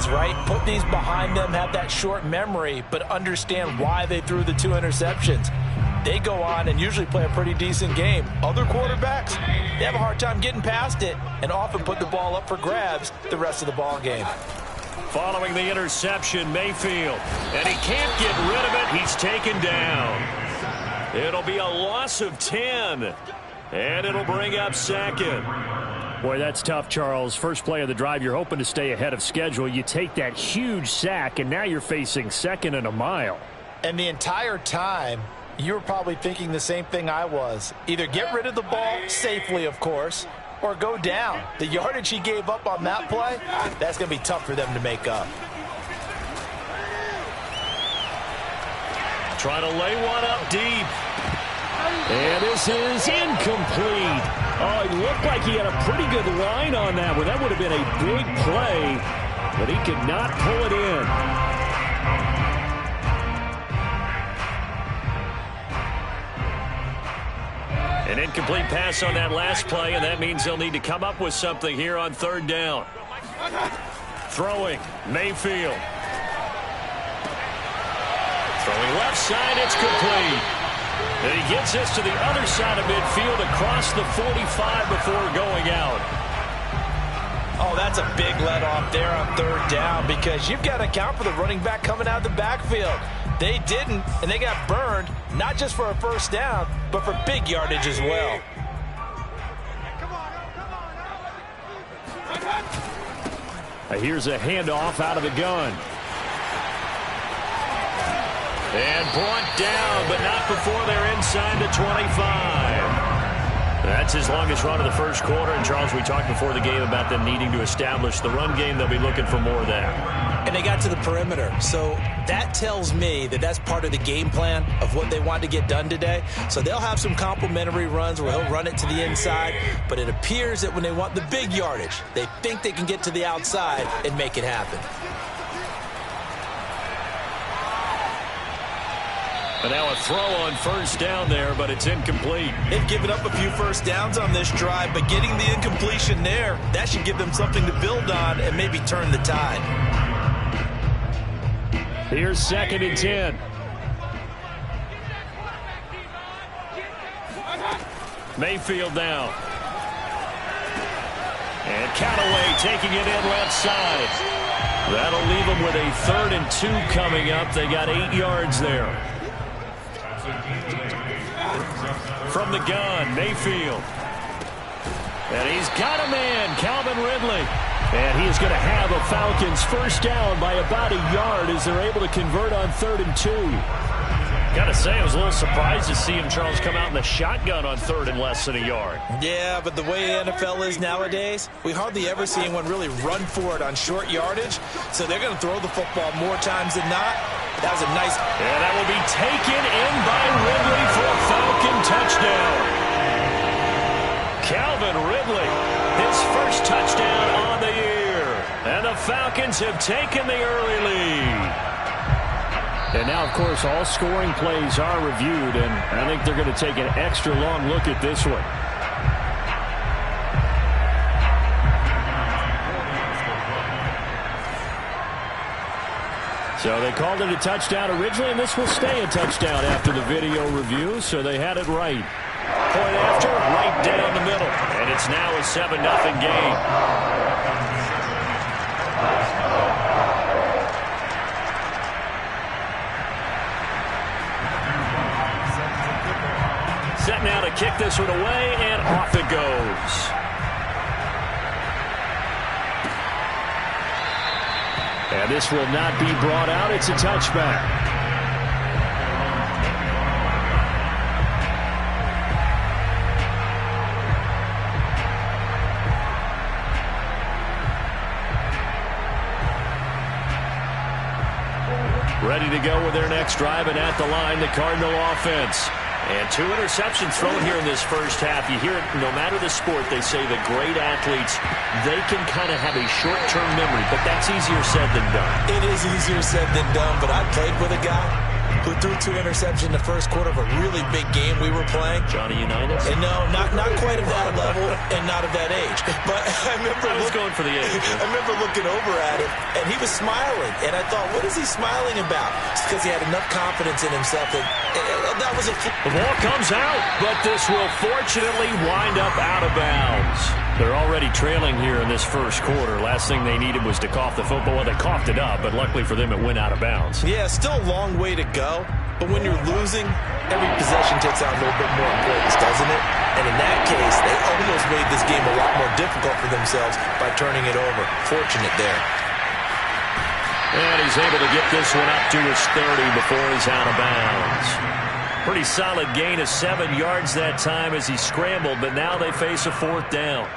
guys, right? Put these behind them, have that short memory, but understand why they threw the 2 interceptions. They go on and usually play a pretty decent game. Other quarterbacks, they have a hard time getting past it and often put the ball up for grabs the rest of the ball game. Following the interception, Mayfield. And he can't get rid of it. He's taken down. It'll be a loss of 10. And it'll bring up second. Boy, that's tough, Charles. First play of the drive, you're hoping to stay ahead of schedule. You take that huge sack, and now you're facing second and a mile. And the entire time, you were probably thinking the same thing I was. Either get rid of the ball, safely, of course, or go down. The yardage he gave up on that play, that's going to be tough for them to make up. Trying to lay one up deep. And this is incomplete. Oh, it looked like he had a pretty good line on that one. That would have been a big play, but he could not pull it in. An incomplete pass on that last play, and that means they'll need to come up with something here on 3rd down. Throwing, Mayfield. Throwing left side, it's complete. And he gets this to the other side of midfield across the 45 before going out. Oh, that's a big let off there on 3rd down because you've got to account for the running back coming out of the backfield. They didn't, and they got burned, not just for a 1st down, but for big yardage as well. Here's a handoff out of the gun. And brought down, but not before they're inside the 25. That's his longest run of the first quarter. And, Charles, we talked before the game about them needing to establish the run game. They'll be looking for more of that. And they got to the perimeter. So that tells me that that's part of the game plan of what they want to get done today. So they'll have some complementary runs where he'll run it to the inside. But it appears that when they want the big yardage, they think they can get to the outside and make it happen. And now a throw on 1st down there, but it's incomplete. They've given up a few 1st downs on this drive, but getting the incompletion there, that should give them something to build on and maybe turn the tide. Here's 2nd and 10. Mayfield now. And Callaway taking it in left side. That'll leave them with a 3rd and 2 coming up. They got 8 yards there. From the gun, Mayfield. And he's got a man, Calvin Ridley. And he is going to have a Falcons 1st down by about a yard as they're able to convert on 3rd and 2. Got to say, I was a little surprised to see him, Charles, come out in the shotgun on 3rd and less than a yard. Yeah, but the way the NFL is nowadays, we hardly ever see anyone really run for it on short yardage. So they're going to throw the football more times than not. That was a nice... And that will be taken in by Ridley for a Falcon touchdown. Calvin Ridley, his 1st touchdown on the year. And the Falcons have taken the early lead. And now, of course, all scoring plays are reviewed, and I think they're going to take an extra long look at this one. So they called it a touchdown originally, and this will stay a touchdown after the video review, so they had it right. Point after, right down the middle. And it's now a 7-0 game. Set now to kick this one away, and off it goes. And this will not be brought out. It's a touchback. Ready to go with their next drive, and at the line, the Cardinal offense. And 2 interceptions thrown here in this first half. You hear it, no matter the sport, they say the great athletes, they can kind of have a short-term memory, but that's easier said than done. It is easier said than done, but I played with a guy. who threw 2 interceptions in the first quarter of a really big game we were playing. Johnny Unitas? And no, not quite of that level and not of that age. But I was going for the age. I remember looking over at him, and he was smiling. And I thought, what is he smiling about? It's because he had enough confidence in himself that was a... The ball comes out, but this will fortunately wind up out of bounds. They're already trailing here in this first quarter. Last thing they needed was to cough the football. Well, they coughed it up, but luckily for them, it went out of bounds. Yeah, still a long way to go. But when you're losing, every possession takes on a little bit more importance, doesn't it? And in that case, they almost made this game a lot more difficult for themselves by turning it over. Fortunate there. And he's able to get this one up to his 30 before he's out of bounds. Pretty solid gain of 7 yards that time as he scrambled, but now they face a 4th down.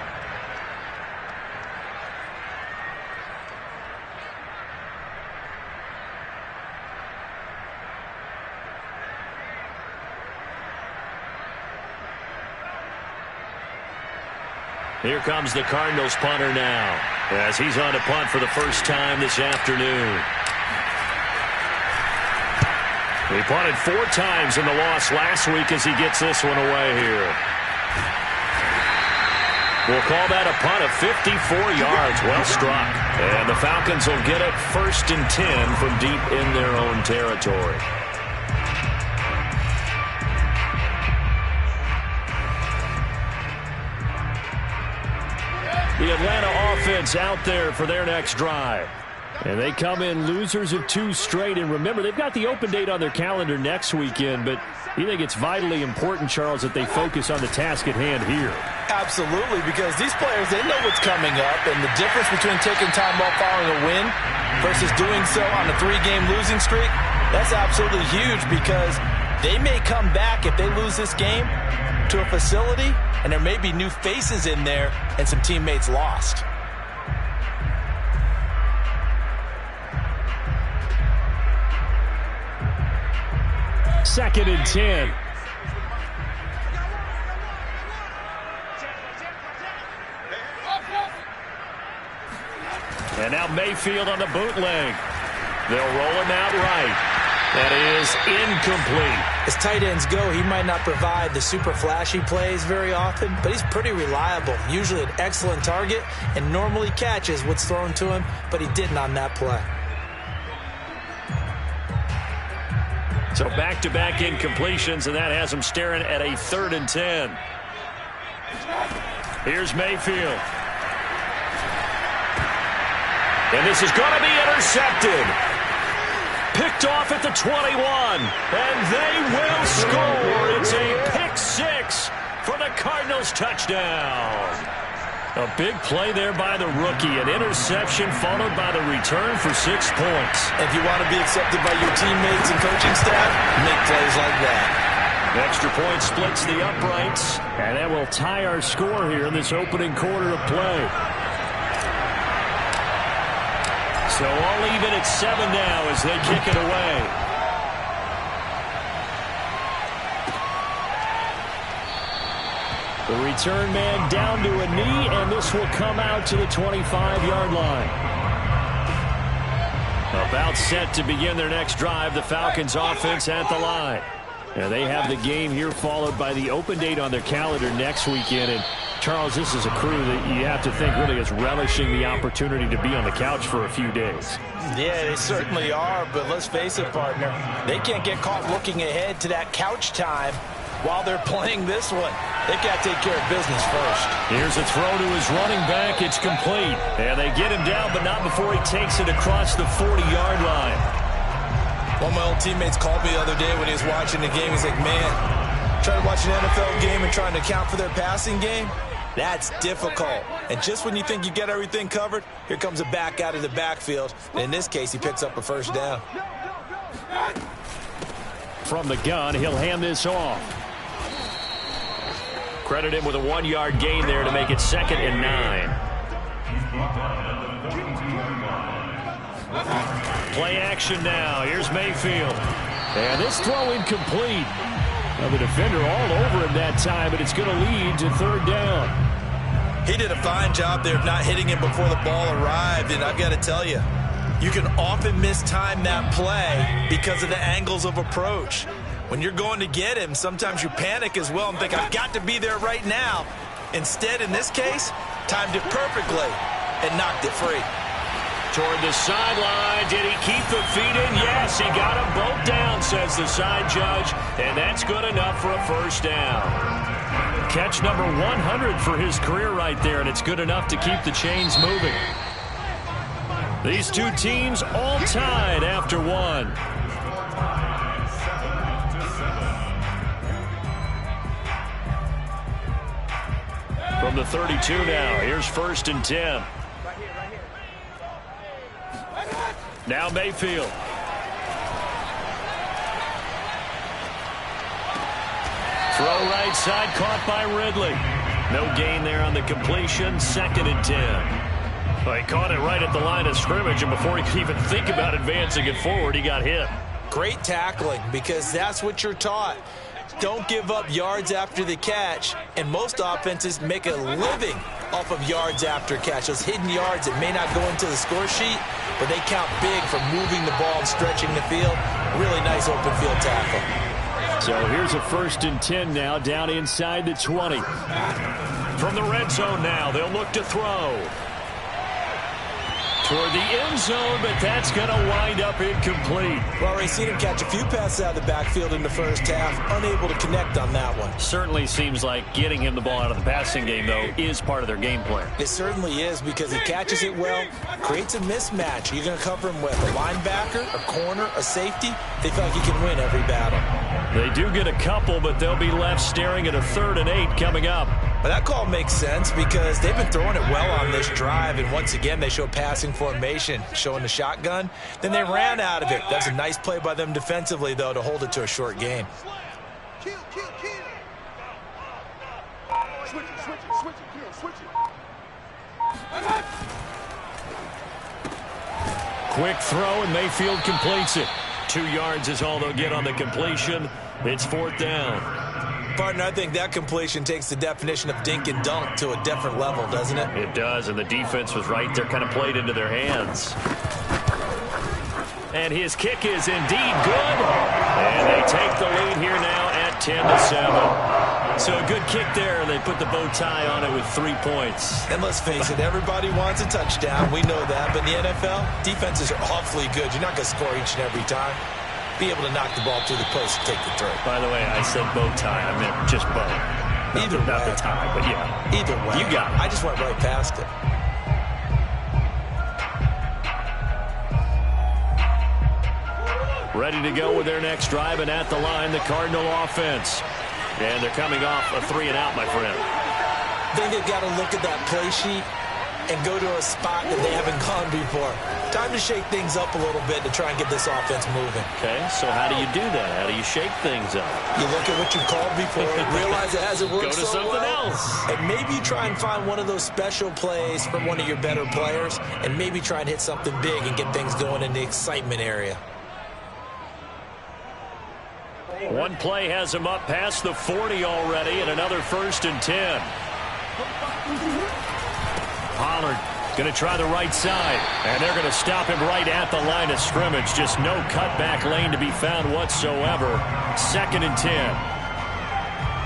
Here comes the Cardinals punter now, as he's on to punt for the first time this afternoon. He punted 4 times in the loss last week as he gets this one away here. We'll call that a punt of 54 yards. Well struck. And the Falcons will get it 1st and 10 from deep in their own territory. The Atlanta offense out there for their next drive. And they come in losers of 2 straight. And remember, they've got the open date on their calendar next weekend. But you think it's vitally important, Charles, that they focus on the task at hand here? Absolutely, because these players, they know what's coming up. And the difference between taking time off following a win versus doing so on a 3-game losing streak, that's absolutely huge, because they may come back if they lose this game to a facility, and there may be new faces in there and some teammates lost. Second and 10. And now Mayfield on the bootleg. They'll roll him out right. That is incomplete. As tight ends go, he might not provide the super flashy plays very often, but he's pretty reliable. Usually an excellent target and normally catches what's thrown to him, but he didn't on that play. So back-to-back incompletions, and that has him staring at a 3rd and 10. Here's Mayfield. And this is going to be intercepted. Picked off at the 21, and they will score. It's a pick-6 for the Cardinals touchdown. A big play there by the rookie. An interception followed by the return for 6 points. If you want to be accepted by your teammates and coaching staff, make plays like that. Extra point splits the uprights, and that will tie our score here in this opening quarter of play. So all even at 7 now as they kick it away. The return man down to a knee, and this will come out to the 25-yard line. About set to begin their next drive, the Falcons offense at the line. And they have the game here followed by the open date on their calendar next weekend. And Charles, this is a crew that you have to think really is relishing the opportunity to be on the couch for a few days. Yeah, they certainly are, but let's face it, partner. They can't get caught looking ahead to that couch time while they're playing this one. They've got to take care of business first. Here's a throw to his running back. It's complete. And they get him down, but not before he takes it across the 40-yard line. One of my old teammates called me the other day when he was watching the game. He's like, man, trying to watch an NFL game and trying to account for their passing game, that's difficult. And just when you think you get everything covered, here comes a back out of the backfield. And in this case, he picks up a first down. From the gun, he'll hand this off. Credit him with a 1-yard gain there to make it 2nd and 9. Play action now. Here's Mayfield. And this throw incomplete. Now the defender all over him that time, but it's going to lead to 3rd down. He did a fine job there of not hitting him before the ball arrived, and I've got to tell you, You can often mistime that play because of the angles of approach. When you're going to get him, sometimes you panic as well and think, I've got to be there right now. Instead, in this case, timed it perfectly and knocked it free. Toward the sideline. Did he keep the feet in? Yes, he got them both down, says the side judge. And that's good enough for a first down. Catch number 100 for his career right there, and it's good enough to keep the chains moving. These two teams all tied after one. From the 32 now, here's 1st and 10. Now Mayfield. Throw right side, caught by Ridley. No gain there on the completion, 2nd and 10. Well, he caught it right at the line of scrimmage, and before he could even think about advancing it forward, he got hit. Great tackling, because that's what you're taught. Don't give up yards after the catch, and most offenses make a living off of yards after catch. Those hidden yards that may not go into the score sheet, but they count big for moving the ball and stretching the field. Really nice open field tackle. So here's a 1st and 10 now, down inside the 20. From the red zone now, they'll look to throw. Toward the end zone, but that's going to wind up incomplete. Well, already seen him catch a few passes out of the backfield in the first half. Unable to connect on that one. Certainly seems like getting him the ball out of the passing game, though, is part of their game plan. It certainly is, because he catches it well, creates a mismatch. You're going to cover him with a linebacker, a corner, a safety. They feel like he can win every battle. They do get a couple, but they'll be left staring at a 3rd and 8 coming up. But that call makes sense because they've been throwing it well on this drive, and once again they show passing formation, showing the shotgun. Then they ran out of it. That's a nice play by them defensively, though, to hold it to a short gain. Quick throw, and Mayfield completes it. 2 yards is all they'll get on the completion. It's 4th down. Partner, I think that completion takes the definition of dink and dunk to a different level, doesn't it? It does, and the defense was right there, kind of played into their hands. And his kick is indeed good. And they take the lead here now at 10-7. So a good kick there, and they put the bow tie on it with 3 points. And let's face it, everybody wants a touchdown. We know that. But in the NFL, defenses are awfully good. You're not going to score each and every time. Be able to knock the ball through the post and take the throw. By the way, I said bow tie. I meant just bow. Either way. Not the tie, but yeah. Either way. You got it. I just went right past it. Ready to go with their next drive, and at the line, the Cardinal offense. And they're coming off a 3-and-out, my friend. I think they've got to look at that play sheet and go to a spot that they haven't gone before. Time to shake things up a little bit to try and get this offense moving. Okay, so how do you do that? How do you shake things up? You look at what you've called before, realize it hasn't worked Go to so something well, else. and maybe try and find one of those special plays from one of your better players, and maybe try and hit something big and get things going in the excitement area. One play has him up past the 40 already, and another 1st and 10. Pollard going to try the right side, and they're going to stop him right at the line of scrimmage. Just no cutback lane to be found whatsoever. 2nd and 10.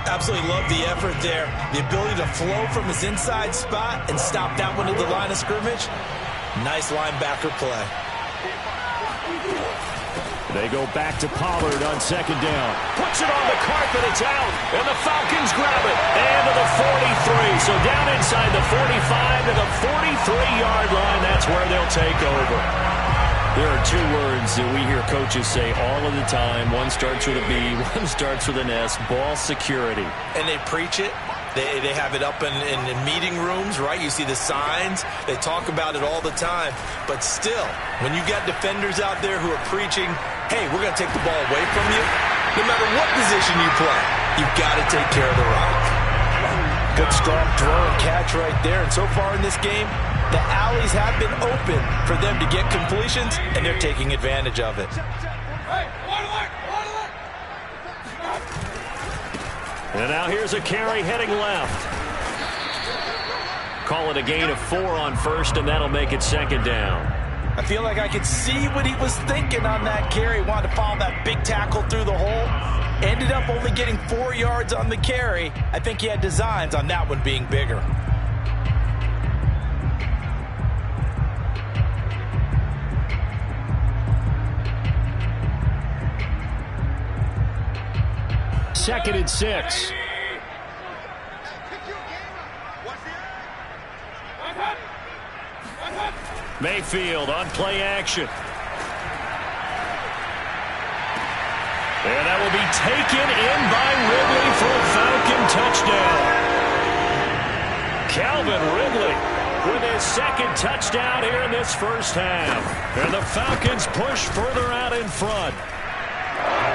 Absolutely love the effort there. The ability to flow from his inside spot and stop that one at the line of scrimmage. Nice linebacker play. They go back to Pollard on 2nd down. Puts it on the carpet. It's out. And the Falcons grab it. And to the 43. So down inside the 45 to the 43-yard line. That's where they'll take over. There are 2 words that we hear coaches say all of the time. One starts with a B. One starts with an S. Ball security. And they preach it. They have it up in meeting rooms, right? You see the signs. They talk about it all the time. But still, when you got defenders out there who are preaching, hey, we're going to take the ball away from you, no matter what position you play, you've got to take care of the rock. Good strong throw and catch right there. And so far in this game, the alleys have been open for them to get completions, and they're taking advantage of it. And now here's a carry heading left. Call it a gain of 4 on 1st, and that'll make it 2nd down. I feel like I could see what he was thinking on that carry. Wanted to follow that big tackle through the hole. Ended up only getting 4 yards on the carry. I think he had designs on that one being bigger. Second and 6. Mayfield on play action. And that will be taken in by Ridley for a Falcon touchdown. Calvin Ridley with his second touchdown here in this first half. And the Falcons push further out in front.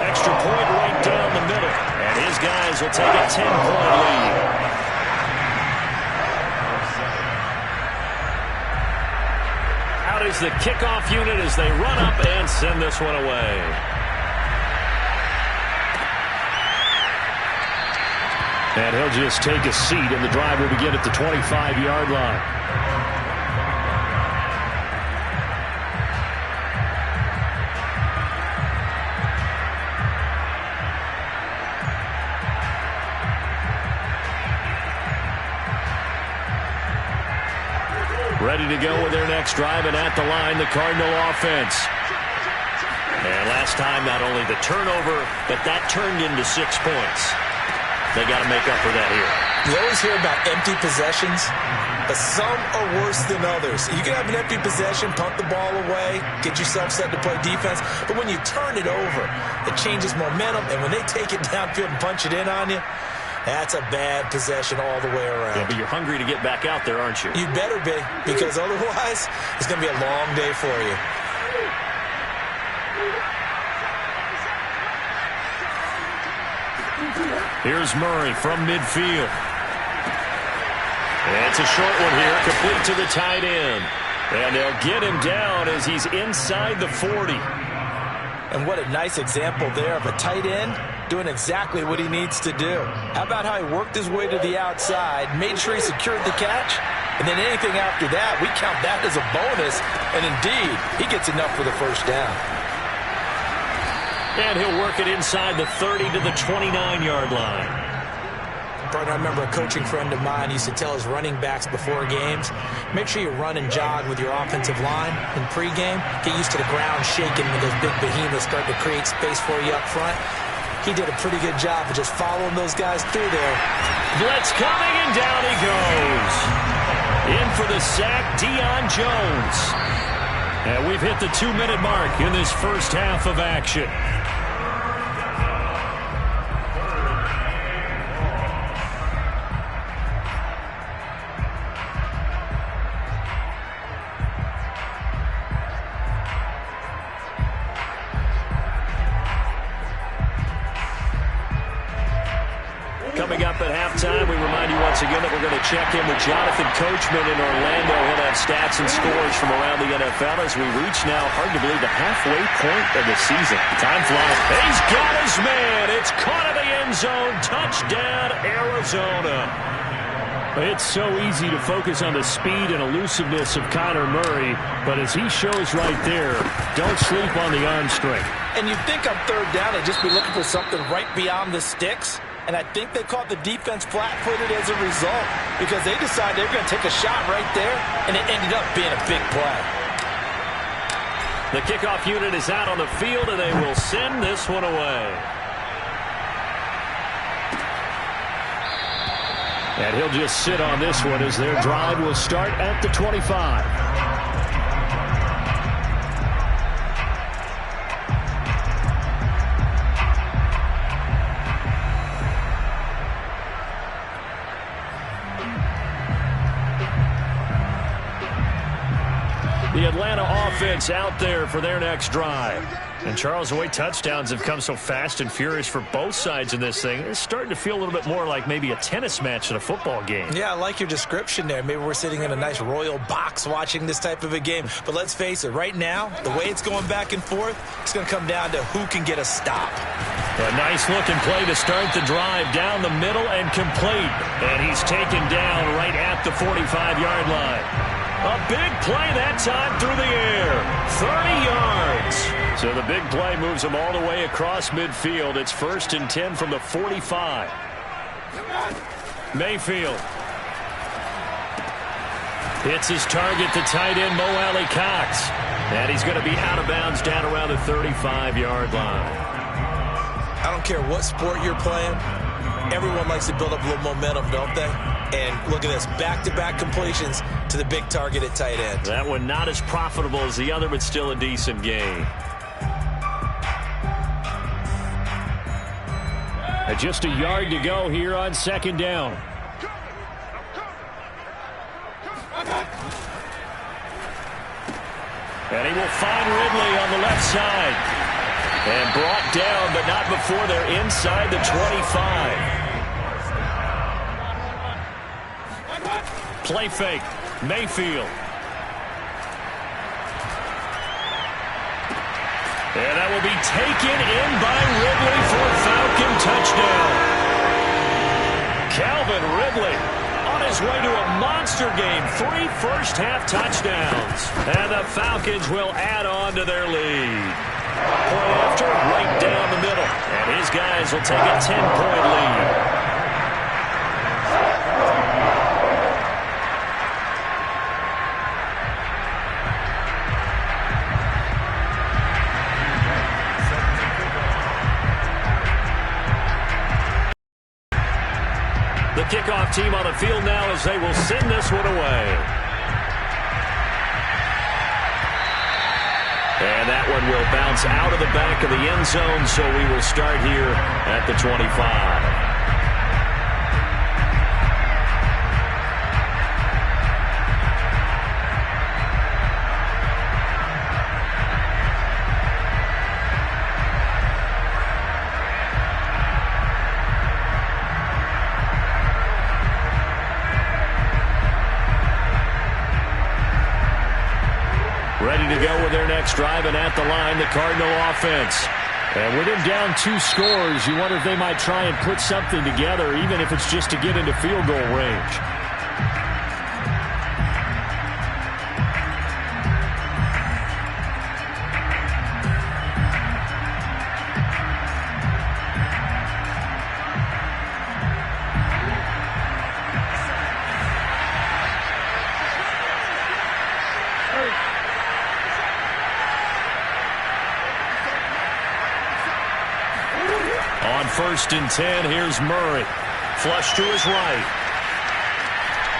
Extra point right down the middle. And his guys will take a 10-point lead. Out is the kickoff unit as they run up and send this one away. And he'll just take a seat, and the drive will begin at the 25-yard line. Ready to go with their next drive, and at the line, the Cardinal offense. And last time, not only the turnover, but that turned into 6 points. They got to make up for that here. You always hear about empty possessions, but some are worse than others. You can have an empty possession, punt the ball away, get yourself set to play defense, but when you turn it over, it changes momentum, and when they take it downfield and punch it in on you, that's a bad possession all the way around. Yeah, but you're hungry to get back out there, aren't you? You better be, because otherwise, it's going to be a long day for you. Here's Murray from midfield. And it's a short one here, complete to the tight end. And they'll get him down as he's inside the 40. And what a nice example there of a tight end doing exactly what he needs to do. How about how he worked his way to the outside, made sure he secured the catch, and then anything after that, we count that as a bonus, and indeed, he gets enough for the first down. And he'll work it inside the 30 to the 29-yard line. Partner, I remember a coaching friend of mine used to tell his running backs before games, make sure you run and jog with your offensive line in pregame. Get used to the ground shaking when those big behemoths start to create space for you up front. He did a pretty good job of just following those guys through there. Blitz coming, and down he goes. In for the sack, Deion Jones. And we've hit the 2-minute mark in this first half of action. Coming up at halftime, we remind you once again that we're going to check in with Jonathan Coachman in Orlando. He'll have stats and scores from around the NFL as we reach now, hard to believe, the halfway point of the season. Time flies. He's got his man. It's caught in the end zone. Touchdown, Arizona. It's so easy to focus on the speed and elusiveness of Kyler Murray, but as he shows right there, don't sleep on the arm strength. And you think on third down, they'd just be looking for something right beyond the sticks? And I think they caught the defense flat-footed as a result because they decided they were going to take a shot right there, and it ended up being a big play. The kickoff unit is out on the field, and they will send this one away. And he'll just sit on this one as their drive will start at the 25. The Atlanta offense out there for their next drive. And Charles, the way touchdowns have come so fast and furious for both sides in this thing, it's starting to feel a little bit more like maybe a tennis match than a football game. Yeah, I like your description there. Maybe we're sitting in a nice royal box watching this type of a game. But let's face it, right now, the way it's going back and forth, it's going to come down to who can get a stop. A nice looking play to start the drive down the middle and complete. And he's taken down right at the 45-yard line. A big play that time through the air. 30 yards. So the big play moves them all the way across midfield. It's 1st and 10 from the 45. Mayfield hits his target, the tight end, Mo Alley Cox. And he's going to be out of bounds down around the 35-yard line. I don't care what sport you're playing. Everyone likes to build up a little momentum, don't they? And look at this, back-to-back completions to the big target at tight end. That one not as profitable as the other, but still a decent game. And just a yard to go here on 2nd down. And he will find Ridley on the left side. And brought down, but not before they're inside the 25. Play fake. Mayfield. And that will be taken in by Ridley for a Falcon touchdown. Calvin Ridley on his way to a monster game. 3 first-half touchdowns. And the Falcons will add on to their lead. Play after, right down the middle. And his guys will take a 10-point lead. The kickoff team on the field now as they will send this one away. And that one will bounce out of the back of the end zone, so we will start here at the 25. Ready to go with their next drive, and at the line, the Cardinal offense. And with him down 2 scores, you wonder if they might try and put something together, even if it's just to get into field goal range. On 1st and 10, here's Murray. Flush to his right.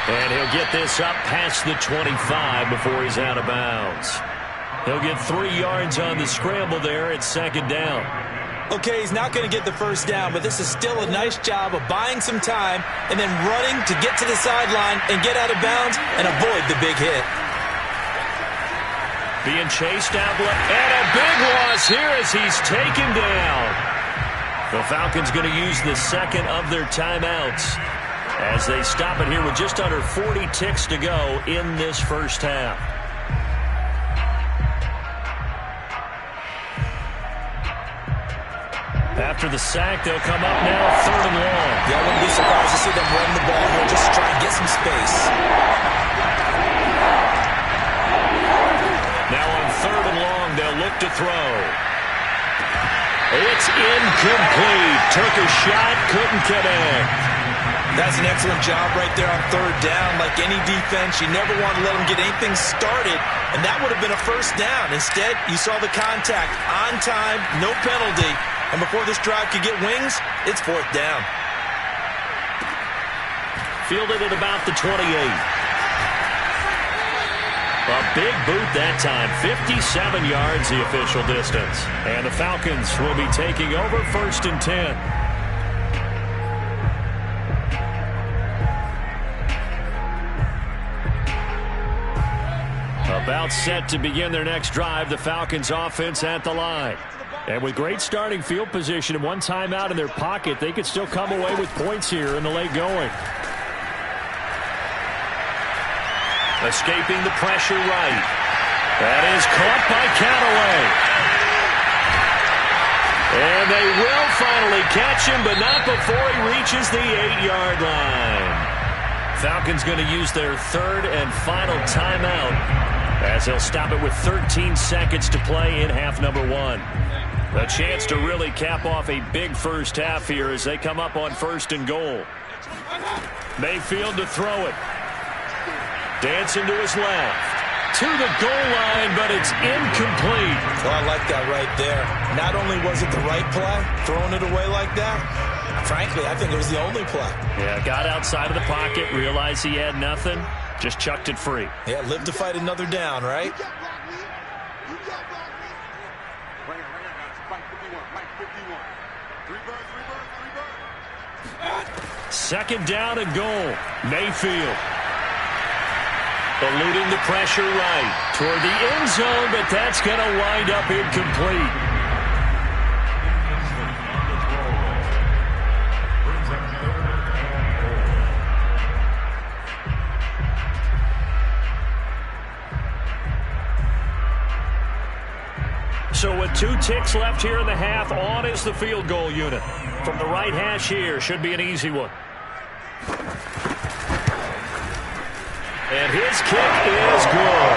And he'll get this up past the 25 before he's out of bounds. He'll get 3 yards on the scramble there at 2nd down. Okay, he's not going to get the first down, but this is still a nice job of buying some time and then running to get to the sideline and get out of bounds and avoid the big hit. Being chased out, and a big loss here as he's taken down. The Falcons going to use the second of their timeouts as they stop it here with just under 40 ticks to go in this first half. After the sack, they'll come up now 3rd and long. Yeah, I wouldn't be surprised to see them run the ball here just to try and get some space. Now on 3rd and long, they'll look to throw. It's incomplete. Took a shot, couldn't connect. That's an excellent job right there on 3rd down. Like any defense, you never want to let them get anything started, and that would have been a first down. Instead, you saw the contact on time, no penalty, and before this drive could get wings, it's 4th down. Fielded at about the 28. A big boot that time, 57 yards the official distance. And the Falcons will be taking over 1st and 10. About set to begin their next drive, the Falcons offense at the line. And with great starting field position and 1 timeout in their pocket, they could still come away with points here in the late going. Escaping the pressure right. That is caught by Callaway. And they will finally catch him, but not before he reaches the 8-yard line. Falcons going to use their third and final timeout as they'll stop it with 13 seconds to play in half number 1. A chance to really cap off a big first half here as they come up on 1st and goal. Mayfield to throw it. Dancing to his left. To the goal line, but it's incomplete. Oh, I like that right there. Not only was it the right play, throwing it away like that, frankly, I think it was the only play. Yeah, got outside of the pocket, realized he had nothing, just chucked it free. Yeah, live to fight another down, right? Second down and goal. Mayfield. Eluding the pressure right toward the end zone, but that's going to wind up incomplete. So with 2 ticks left here in the half, on is the field goal unit. From the right hash here, should be an easy one. And his kick is good.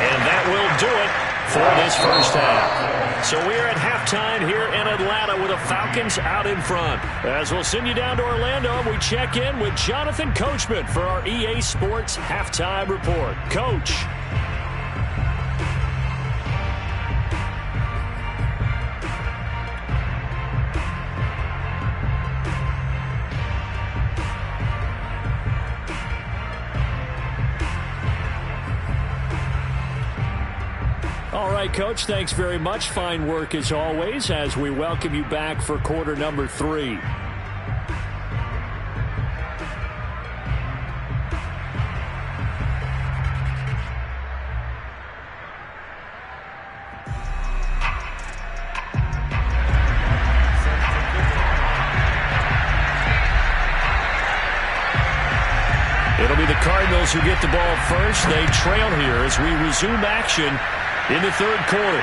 And that will do it for this first half. So we're at halftime here in Atlanta with the Falcons out in front. As we'll send you down to Orlando, we check in with Jonathan Coachman for our EA Sports Halftime Report. Coach. All right, Coach, thanks very much. Fine work as always as we welcome you back for quarter number 3. It'll be the Cardinals who get the ball first. They trail here as we resume action in the third quarter.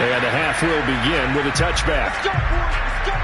And the half will begin with a touchback. Let's go, boys. Let's go.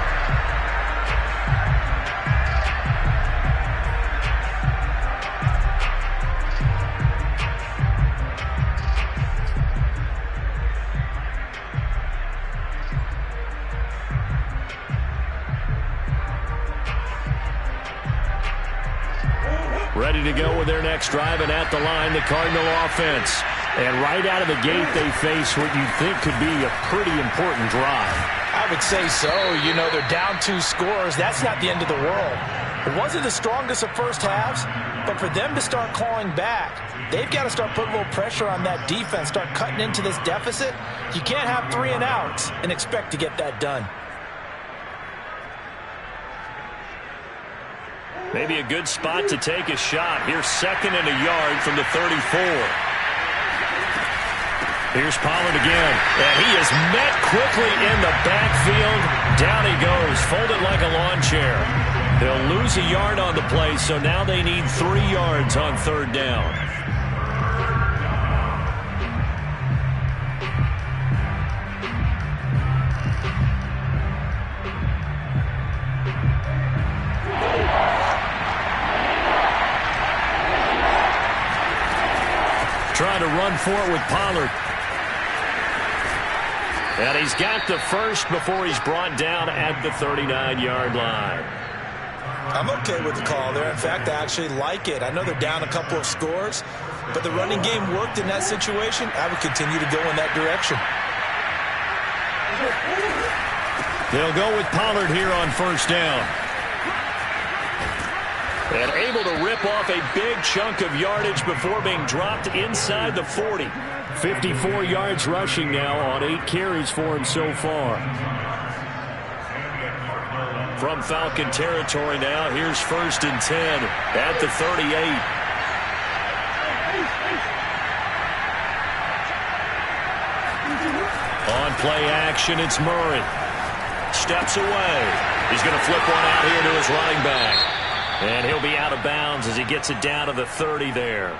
Ready to go with their next drive, and at the line, the Cardinal offense. And right out of the gate, they face what you think could be a pretty important drive. I would say so. You know, they're down 2 scores. That's not the end of the world. It wasn't the strongest of first halves, but for them to start clawing back, they've got to start putting a little pressure on that defense, start cutting into this deficit. You can't have 3 and outs and expect to get that done. Maybe a good spot to take a shot. Here's 2nd and a yard from the 34. Here's Pollard again. And he is met quickly in the backfield. Down he goes, folded like a lawn chair. They'll lose a yard on the play, so now they need 3 yards on 3rd down. Trying to run for it with Pollard. And he's got the first before he's brought down at the 39-yard line. I'm okay with the call there. In fact, I actually like it. I know they're down a couple of scores, but the running game worked in that situation. I would continue to go in that direction. They'll go with Pollard here on 1st down. And able to rip off a big chunk of yardage before being dropped inside the 40. 54 yards rushing now on 8 carries for him so far. From Falcon territory now, here's 1st and 10 at the 38. On play action, it's Murray. Steps away. He's going to flip one out here to his running back. And he'll be out of bounds as he gets it down to the 30 there.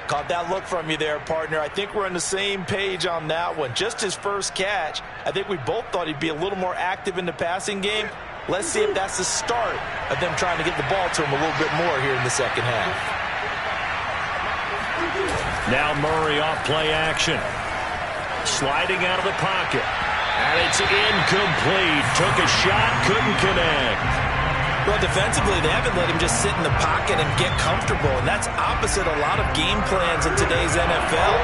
Caught that look from you there, partner. I think we're on the same page on that one. Just his first catch. I think we both thought he'd be a little more active in the passing game. Let's see if that's the start of them trying to get the ball to him a little bit more here in the second half. Now Murray off play action. Sliding out of the pocket. And it's incomplete. Took a shot, couldn't connect. Well, defensively, they haven't let him just sit in the pocket and get comfortable, and that's opposite a lot of game plans in today's NFL.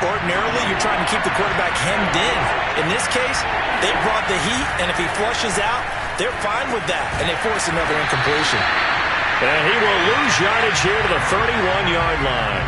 Ordinarily, you're trying to keep the quarterback hemmed in. In this case, they brought the heat, and if he flushes out, they're fine with that, and they force another incompletion. And he will lose yardage here to the 31-yard line.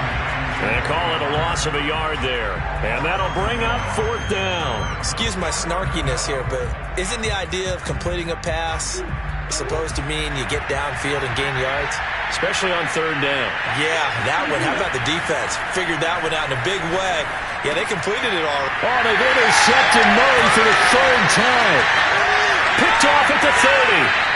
They call it a loss of a yard there. And that'll bring up 4th down. Excuse my snarkiness here, but isn't the idea of completing a pass supposed to mean you get downfield and gain yards? Especially on 3rd down. Yeah, that one. How about the defense? Figured that one out in a big way. Yeah, they completed it all. Oh, they've intercepted Murray for the 3rd time. Picked off at the 30.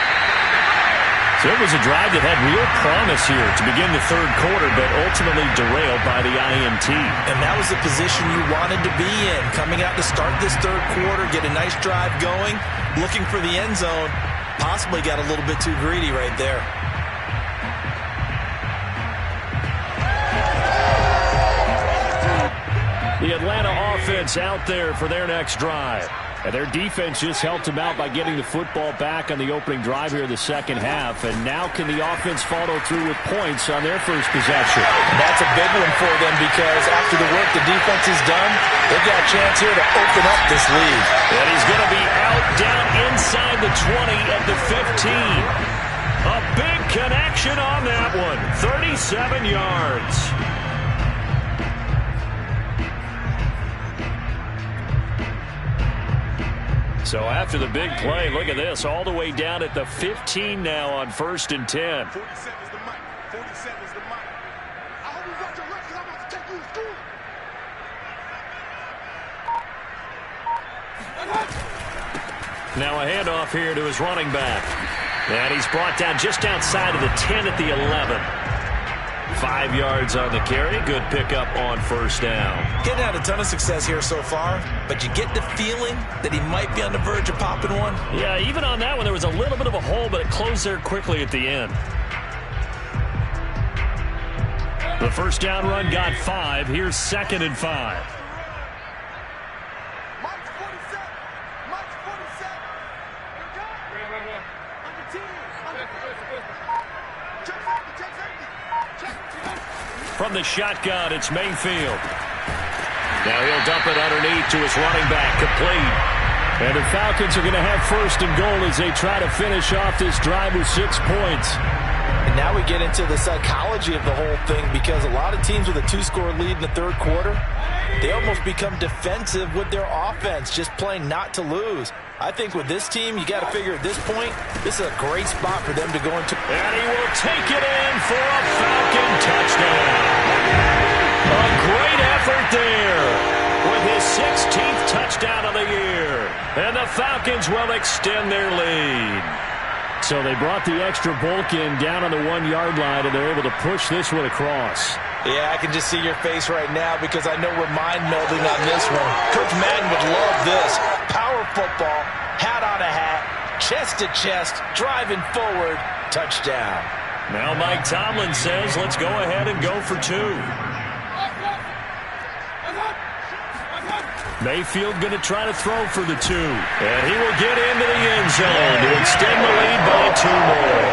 So it was a drive that had real promise here to begin the 3rd quarter, but ultimately derailed by the INT. And that was the position you wanted to be in. Coming out to start this 3rd quarter, get a nice drive going, looking for the end zone. Possibly got a little bit too greedy right there. The Atlanta offense out there for their next drive. And their defense just helped them out by getting the football back on the opening drive here in the second half. And now can the offense follow through with points on their first possession? And that's a big one for them because after the work the defense has done, they've got a chance here to open up this lead. And he's going to be out down inside the 20 at the 15. A big connection on that one. 37 yards. So after the big play, look at this, all the way down at the 15 now on 1st and 10. 47 is the mic. 47 is the mic. I hope you got your record because I'm about to take you to school. Now a handoff here to his running back. And he's brought down just outside of the 10 at the 11. 5 yards on the carry. Good pickup on 1st down. Getting had a ton of success here so far, but you get the feeling that he might be on the verge of popping one. Yeah, even on that one, there was a little bit of a hole, but it closed there quickly at the end. The 1st down run got 5. Here's 2nd and 5. Mike's 47. Mike's 47. Under 10. Check safety. From the shotgun, it's Mayfield. Now he'll dump it underneath to his running back, complete. And the Falcons are going to have 1st and goal as they try to finish off this drive with 6 points. And now we get into the psychology of the whole thing because a lot of teams with a 2-score lead in the 3rd quarter, they almost become defensive with their offense, just playing not to lose. I think with this team, you got to figure at this point, this is a great spot for them to go into. And he will take it in for a Falcon touchdown. A great effort there with his 16th touchdown of the year. And the Falcons will extend their lead. So they brought the extra bulk in down on the 1-yard line, and they're able to push this one across. Yeah, I can just see your face right now because I know we're mind-melding on this one. Coach Madden would love this. Power football, hat on a hat, chest to chest, driving forward, touchdown. Now Mike Tomlin says, let's go ahead and go for 2. Mayfield going to try to throw for the 2. And he will get into the end zone to extend the lead by 2 more.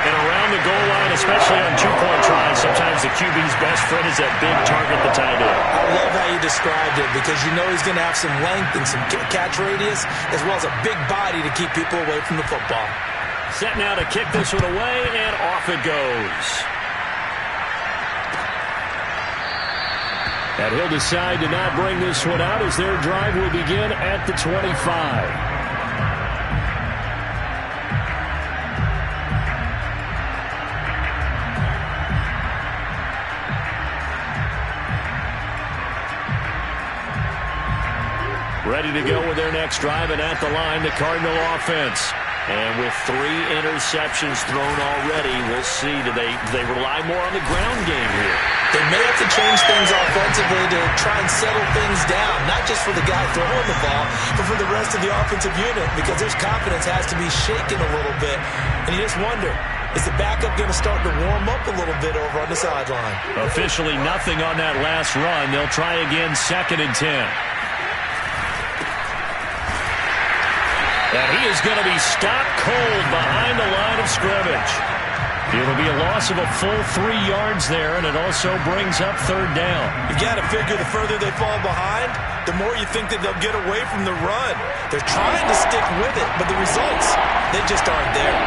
And around the goal line, especially on 2-point tries, sometimes the QB's best friend is that big target, the tight end. I love how you described it because you know he's going to have some length and some catch radius as well as a big body to keep people away from the football. Set now to kick this one away, and off it goes. And he'll decide to not bring this one out as their drive will begin at the 25. Ready to go with their next drive, and at the line, the Cardinal offense. And with 3 interceptions thrown already, we'll see. Do they rely more on the ground game here? They may have to change things offensively to try and settle things down, not just for the guy throwing the ball, but for the rest of the offensive unit, because his confidence has to be shaken a little bit. And you just wonder, is the backup going to start to warm up a little bit over on the sideline? Officially nothing on that last run. They'll try again, 2nd and 10. And he is going to be stopped cold behind the line of scrimmage. It'll be a loss of a full 3 yards there, and it also brings up 3rd down. You've got to figure the further they fall behind, the more you think that they'll get away from the run. They're trying to stick with it, but the results, they just aren't there.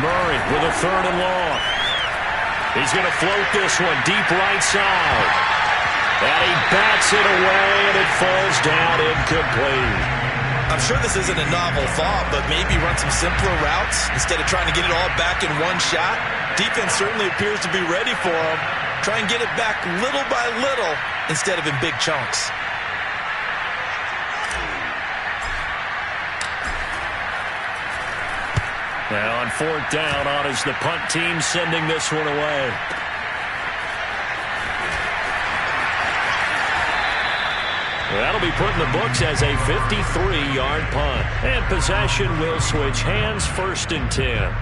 Murray with a 3rd and long. He's going to float this one deep right side. And he bats it away, and it falls down incomplete. I'm sure this isn't a novel thought, but maybe run some simpler routes instead of trying to get it all back in one shot. Defense certainly appears to be ready for him. Try and get it back little by little instead of in big chunks. Now on 4th down, on is the punt team sending this one away. That'll be put in the books as a 53-yard punt. And possession will switch hands, 1st and 10.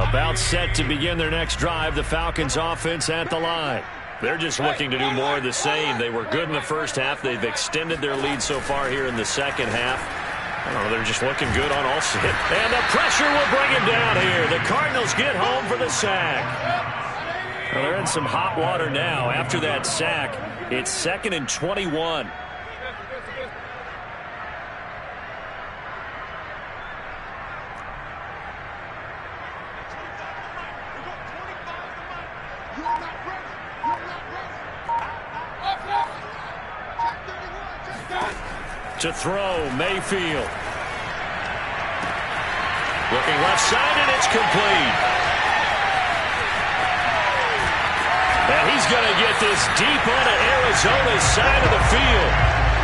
About set to begin their next drive, the Falcons offense at the line. They're just looking to do more of the same. They were good in the first half. They've extended their lead so far here in the second half. I don't know, they're just looking good on all sides. And the pressure will bring him down here. The Cardinals get home for the sack. Well, they're in some hot water now. After that sack, it's 2nd and 21. To throw, Mayfield. Looking left side, and it's complete. And he's going to get this deep onto Arizona's side of the field.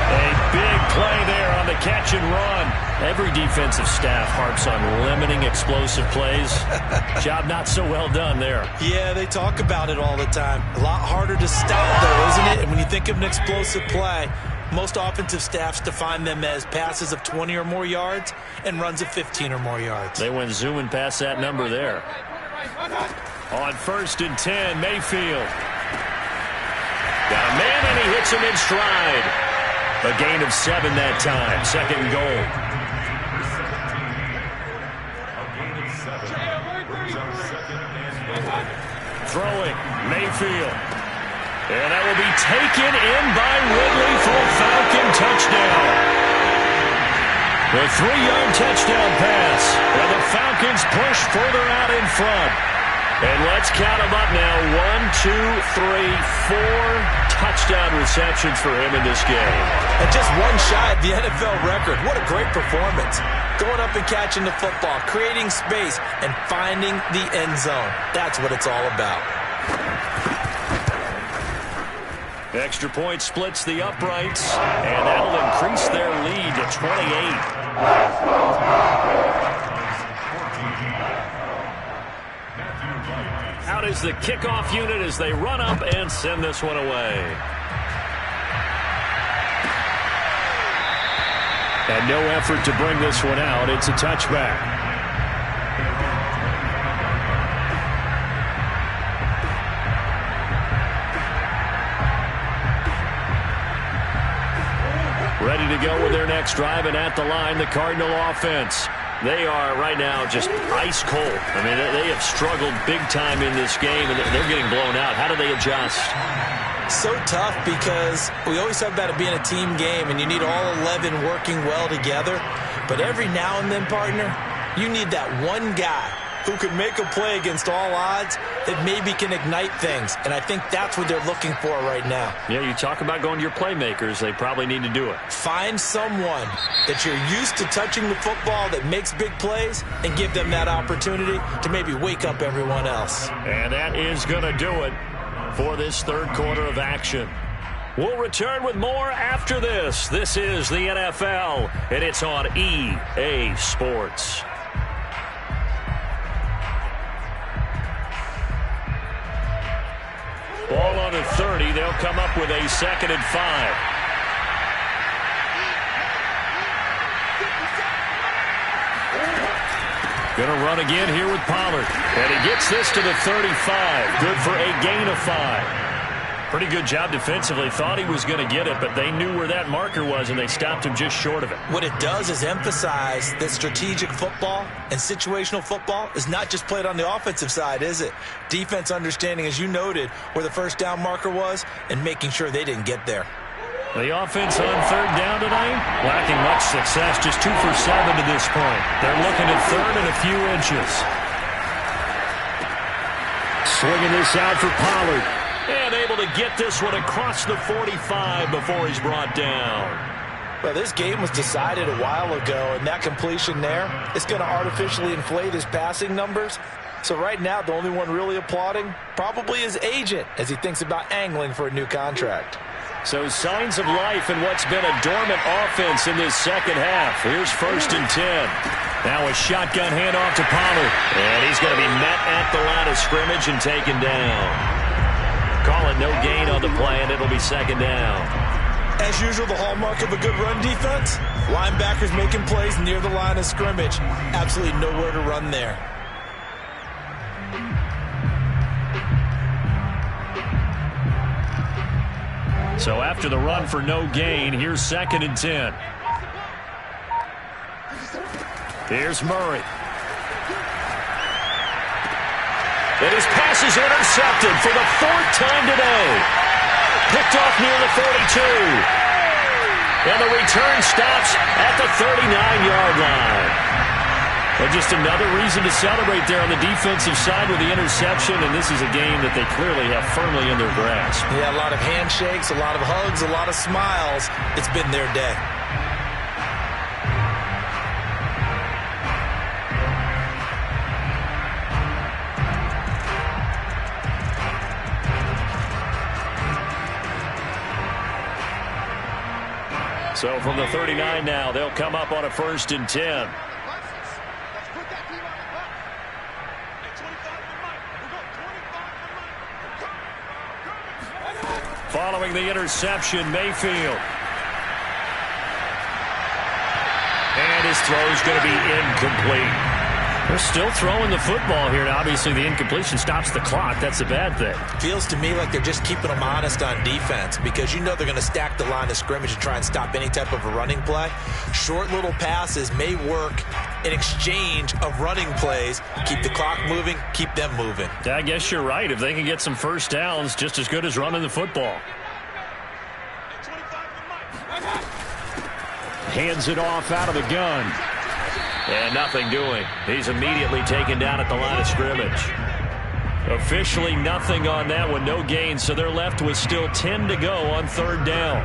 A big play there on the catch and run. Every defensive staff harps on limiting explosive plays. Job not so well done there. Yeah, they talk about it all the time. A lot harder to stop, though, isn't it? And when you think of an explosive play, most offensive staffs define them as passes of 20 or more yards and runs of 15 or more yards. They went zooming past that number there. On 1st and 10, Mayfield. Got a man, and he hits him in stride. A gain of 7 that time. 2nd and goal. Throwing, Mayfield. And that will be taken in by Ridley for a Falcon touchdown. The 3-yard touchdown pass. And the Falcons push further out in front. And let's count them up now. 1, 2, 3, 4 touchdown receptions for him in this game. And just one shy of the NFL record. What a great performance. Going up and catching the football, creating space, and finding the end zone. That's what it's all about. Extra point splits the uprights, and that'll increase their lead to 28. Out is the kickoff unit as they run up and send this one away. And no effort to bring this one out. It's a touchback. Ready to go with their next drive, and at the line, the Cardinal offense. They are right now just ice cold. I mean, they have struggled big time in this game, and they're getting blown out. How do they adjust? So tough because we always talk about it being a team game, and you need all 11 working well together. But every now and then, partner, you need that one guy who can make a play against all odds that maybe can ignite things, and I think that's what they're looking for right now. Yeah, you talk about going to your playmakers. They probably need to do it. Find someone that you're used to touching the football that makes big plays and give them that opportunity to maybe wake up everyone else. And that is going to do it for this third quarter of action. We'll return with more after this. This is the NFL, and it's on EA Sports. Ball on the 30. They'll come up with a 2nd and 5. Going to run again here with Pollard. And he gets this to the 35. Good for a gain of 5. Pretty good job defensively. Thought he was going to get it, but they knew where that marker was, and they stopped him just short of it. What it does is emphasize that strategic football and situational football is not just played on the offensive side, is it? Defense understanding, as you noted, where the first down marker was and making sure they didn't get there. The offense on third down tonight, lacking much success, just 2 for 7 to this point. They're looking at third and a few inches. Swinging this out for Pollard. And able to get this one across the 45 before he's brought down. Well, this game was decided a while ago, and that completion there is going to artificially inflate his passing numbers. So right now, the only one really applauding probably his agent as he thinks about angling for a new contract. So signs of life in what's been a dormant offense in this second half. Here's 1st and 10. Now a shotgun handoff to Pollard. And he's going to be met at the line of scrimmage and taken down. Call it no gain on the play, and it'll be 2nd down. As usual, the hallmark of a good run defense, linebackers making plays near the line of scrimmage. Absolutely nowhere to run there. So after the run for no gain, here's 2nd and 10. Here's Murray. And his pass is intercepted for the 4th time today. Picked off near the 42. And the return stops at the 39-yard line. And just another reason to celebrate there on the defensive side with the interception, and this is a game that they clearly have firmly in their grasp. Yeah, a lot of handshakes, a lot of hugs, a lot of smiles. It's been their day. So from the 39 now, they'll come up on a 1st and 10. Following the interception, Mayfield. And his throw is going to be incomplete. They're still throwing the football here. Now, obviously, the incompletion stops the clock. That's a bad thing. Feels to me like they're just keeping them honest on defense because you know they're going to stack the line of scrimmage and try and stop any type of a running play. Short little passes may work in exchange of running plays. Keep the clock moving, keep them moving. I guess you're right. If they can get some first downs, just as good as running the football. Hands it off out of the gun. And nothing doing. He's immediately taken down at the line of scrimmage. Officially nothing on that one, no gain, so they're left with still 10 to go on 3rd down.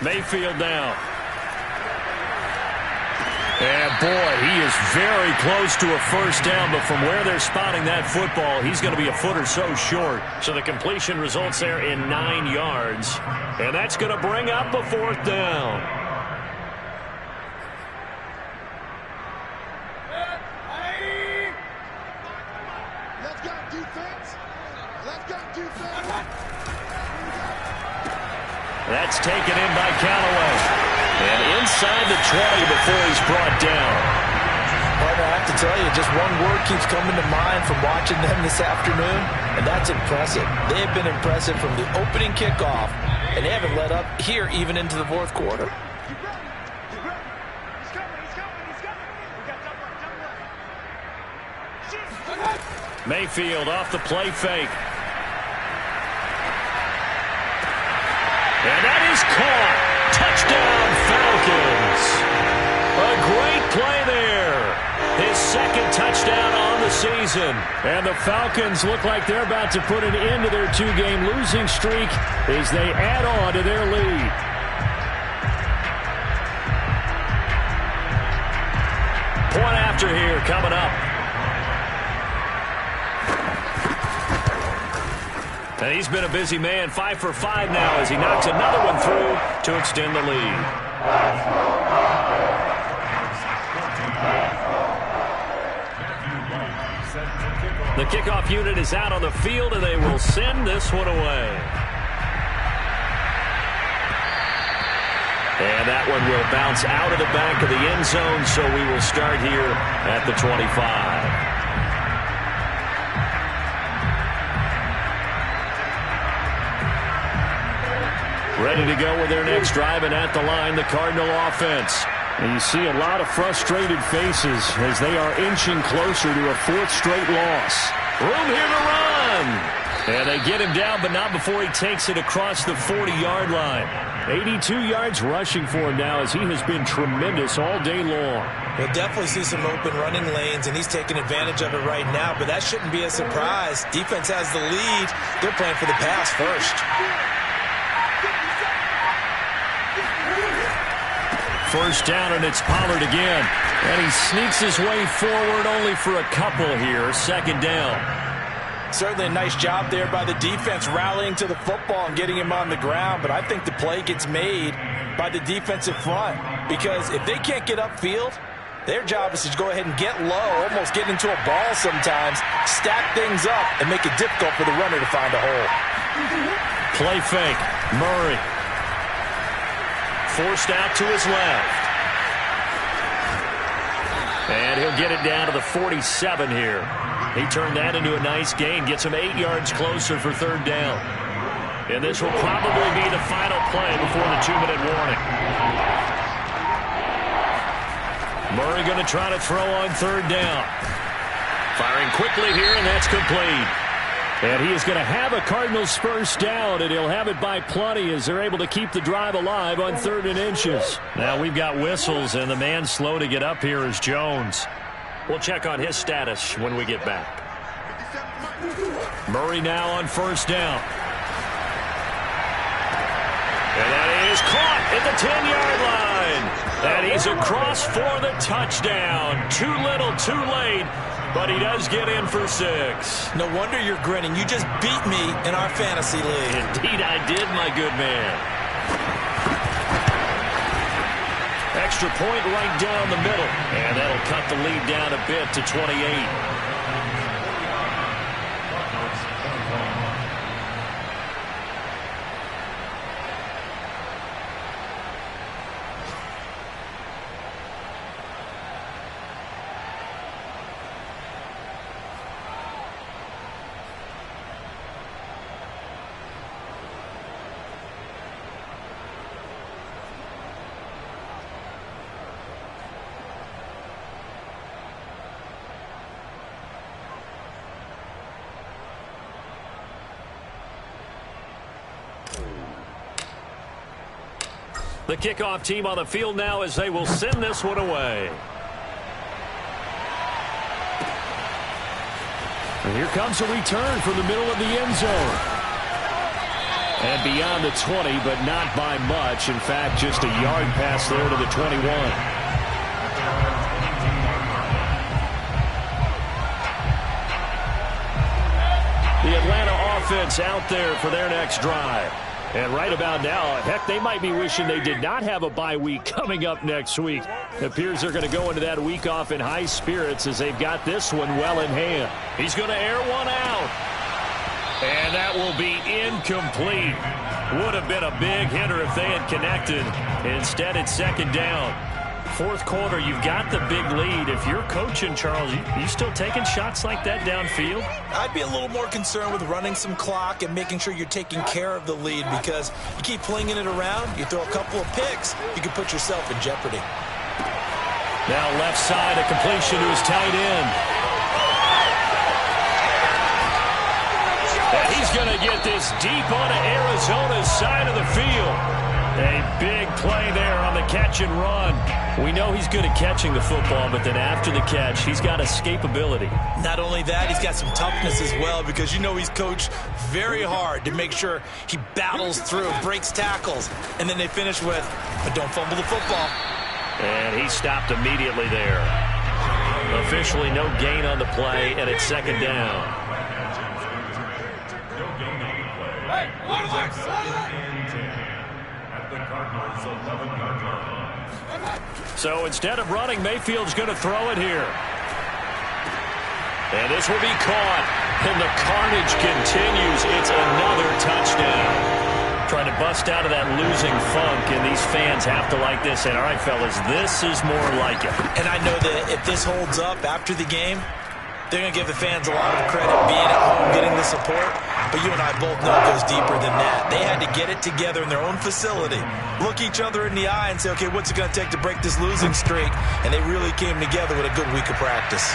Mayfield now. And boy, he is very close to a first down, but from where they're spotting that football, he's going to be a foot or so short. So the completion results there in 9 yards. And that's going to bring up a 4th down. Let's go, defense. Let's go, defense. That's taken in by Callaway. And inside the 20 before he's brought down. Well, I have to tell you, just one word keeps coming to mind from watching them this afternoon, and that's impressive. They have been impressive from the opening kickoff, and they haven't let up here even into the 4th quarter. Mayfield off the play fake. And that is caught. Touchdown, Falcons. A great play there. His second touchdown on the season. And the Falcons look like they're about to put an end to their two-game losing streak as they add on to their lead. Point after here coming up. And he's been a busy man, 5 for 5 now as he knocks another one through to extend the lead. The kickoff unit is out on the field, and they will send this one away. And that one will bounce out of the back of the end zone, so we will start here at the 25. Ready to go with their next drive, and at the line, the Cardinal offense. And you see a lot of frustrated faces as they are inching closer to a fourth straight loss. Room here to run. And they get him down, but not before he takes it across the 40-yard line. 82 yards rushing for him now as he has been tremendous all day long. We'll definitely see some open running lanes, and he's taking advantage of it right now, but that shouldn't be a surprise. Defense has the lead. They're playing for the pass first. First down, and it's Pollard again. And he sneaks his way forward only for a couple here. Second down. Certainly a nice job there by the defense rallying to the football and getting him on the ground, but I think the play gets made by the defensive front because if they can't get upfield, their job is to go ahead and get low, almost get into a ball sometimes, stack things up, and make it difficult for the runner to find a hole. Play fake. Murray. Forced out to his left. And he'll get it down to the 47 here. He turned that into a nice gain. Gets him 8 yards closer for third down. And this will probably be the final play before the 2-minute warning. Murray going to try to throw on third down. Firing quickly here, and that's complete. And he is going to have a Cardinals first down, and he'll have it by plenty as they're able to keep the drive alive on 3rd and inches. Now we've got whistles, and the man slow to get up here is Jones. We'll check on his status when we get back. Murray now on first down. And that is caught at the 10-yard line. And he's across for the touchdown. Too little, too late. But he does get in for 6. No wonder you're grinning. You just beat me in our fantasy league. Indeed I did, my good man. Extra point right down the middle. And that'll cut the lead down a bit to 28. The kickoff team on the field now as they will send this one away. And here comes a return from the middle of the end zone. And beyond the 20, but not by much. In fact, just a yard pass there to the 21. The Atlanta offense out there for their next drive. And right about now, heck, they might be wishing they did not have a bye week coming up next week. It appears they're going to go into that week off in high spirits as they've got this one well in hand. He's going to air one out. And that will be incomplete. Would have been a big hitter if they had connected. Instead, it's second down. Fourth quarter, you've got the big lead. If you're coaching, Charles, you still taking shots like that downfield? I'd be a little more concerned with running some clock and making sure you're taking care of the lead because you keep flinging it around, you throw a couple of picks, you can put yourself in jeopardy. Now left side, a completion to his tight end. And he's going to get this deep onto Arizona's side of the field. A big play there on the catch and run. We know he's good at catching the football, but then after the catch, he's got escapability. Not only that, he's got some toughness as well, because you know he's coached very hard to make sure he battles through, breaks tackles, and then they finish with, but don't fumble the football. And he stopped immediately there. Officially no gain on the play, and it's second down. So instead of running, Mayfield's going to throw it here. And this will be caught. And the carnage continues. It's another touchdown. Trying to bust out of that losing funk, and these fans have to like this. And all right, fellas, this is more like it. And I know that if this holds up after the game, they're going to give the fans a lot of credit being at home, getting the support. But you and I both know it goes deeper than that. They had to get it together in their own facility, look each other in the eye and say, okay, what's it going to take to break this losing streak? And they really came together with a good week of practice.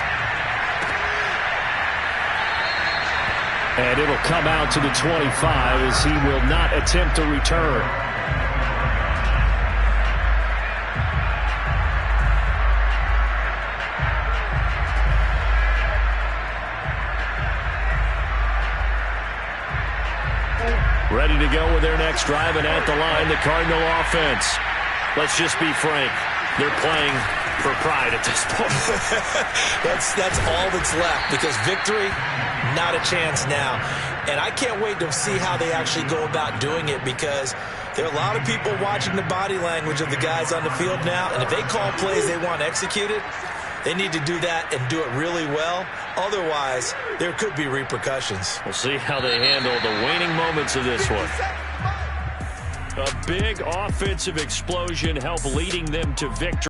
And it'll come out to the 25 as he will not attempt to return. Ready to go with their next drive, and at the line, the Cardinal offense. Let's just be frank. They're playing for pride at this point. That's all that's left, because victory, not a chance now. And I can't wait to see how they actually go about doing it, because there are a lot of people watching the body language of the guys on the field now, and if they call plays they want executed, they need to do that and do it really well. Otherwise, there could be repercussions. We'll see how they handle the waning moments of this one. A big offensive explosion helped leading them to victory.